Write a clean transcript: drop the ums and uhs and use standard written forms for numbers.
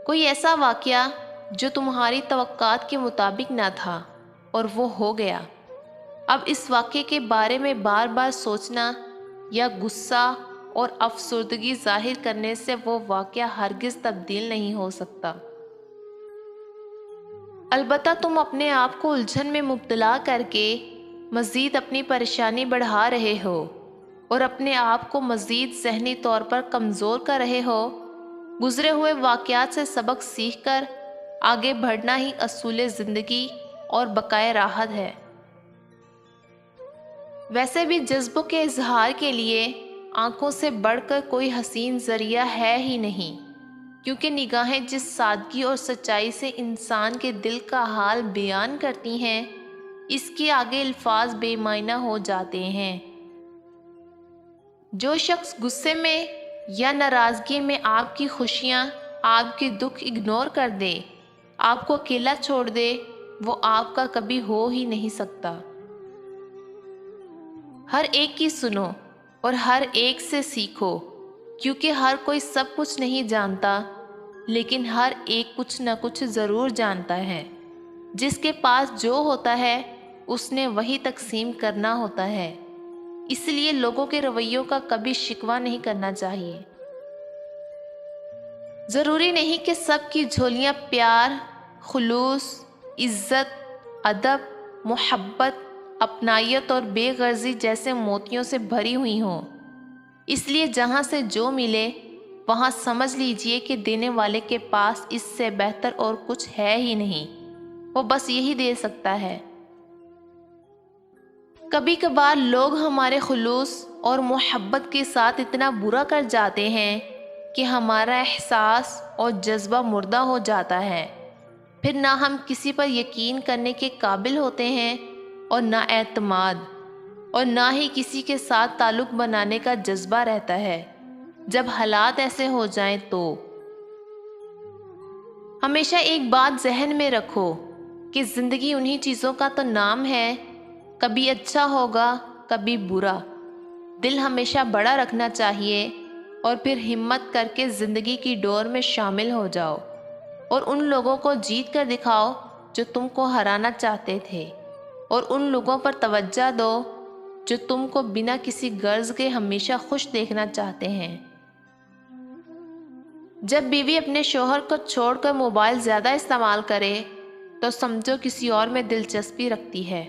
کوئی ایسا واقعہ جو تمہاری توقعات کے مطابق نہ تھا اور وہ ہو گیا۔ اب اس واقعے کے بارے میں بار بار سوچنا یا غصہ اور افسردگی ظاہر کرنے سے وہ واقعہ ہرگز تبدیل نہیں ہو سکتا۔ البتہ تم اپنے آپ کو الجھن میں مبتلا کر کے مزید اپنی پریشانی بڑھا رہے ہو اور اپنے آپ کو مزید ذہنی طور پر کمزور کر رہے ہو۔ گزرے ہوئے واقعات سے سبق سیکھ کر آگے بڑھنا ہی اصول زندگی اور بقائے راحت ہے۔ ویسے بھی جذبوں کے اظہار کے لیے آنکھوں سے بڑھ کر کوئی حسین ذریعہ ہے ہی نہیں، کیونکہ نگاہیں جس سادگی اور سچائی سے انسان کے دل کا حال بیان کرتی ہیں، اس کے آگے الفاظ بے معنی ہو جاتے ہیں۔ جو شخص غصے میں یا ناراضگی میں آپ کی خوشیاں، آپ کے دکھ اگنور کر دے، آپ کو اکیلا چھوڑ دے، وہ آپ کا کبھی ہو ہی نہیں سکتا۔ ہر ایک کی سنو اور ہر ایک سے سیکھو، کیونکہ ہر کوئی سب کچھ نہیں جانتا، لیکن ہر ایک کچھ نہ کچھ ضرور جانتا ہے۔ جس کے پاس جو ہوتا ہے اس نے وہی تقسیم کرنا ہوتا ہے، اس لیے لوگوں کے رویوں کا کبھی شکوہ نہیں کرنا چاہیے۔ ضروری نہیں کہ سب کی جھولیاں پیار، خلوص، عزت، ادب، محبت، اپنائیت اور بے غرضی جیسے موتیوں سے بھری ہوئی ہوں۔ اس لیے جہاں سے جو ملے وہاں سمجھ لیجئے کہ دینے والے کے پاس اس سے بہتر اور کچھ ہے ہی نہیں، وہ بس یہی دے سکتا ہے۔ کبھی کبھار لوگ ہمارے خلوص اور محبت کے ساتھ اتنا برا کر جاتے ہیں کہ ہمارا احساس اور جذبہ مردہ ہو جاتا ہے۔ پھر نہ ہم کسی پر یقین کرنے کے قابل ہوتے ہیں اور نہ اعتماد، اور نہ ہی کسی کے ساتھ تعلق بنانے کا جذبہ رہتا ہے۔ جب حالات ایسے ہو جائیں تو ہمیشہ ایک بات ذہن میں رکھو کہ زندگی انہی چیزوں کا تو نام ہے، کبھی اچھا ہوگا، کبھی برا۔ دل ہمیشہ بڑا رکھنا چاہیے اور پھر ہمت کر کے زندگی کی ڈور میں شامل ہو جاؤ اور ان لوگوں کو جیت کر دکھاؤ جو تم کو ہرانا چاہتے تھے، اور ان لوگوں پر توجہ دو جو تم کو بنا کسی غرض کے ہمیشہ خوش دیکھنا چاہتے ہیں۔ جب بیوی اپنے شوہر کو چھوڑ کر موبائل زیادہ استعمال کرے تو سمجھو کسی اور میں دلچسپی رکھتی ہے۔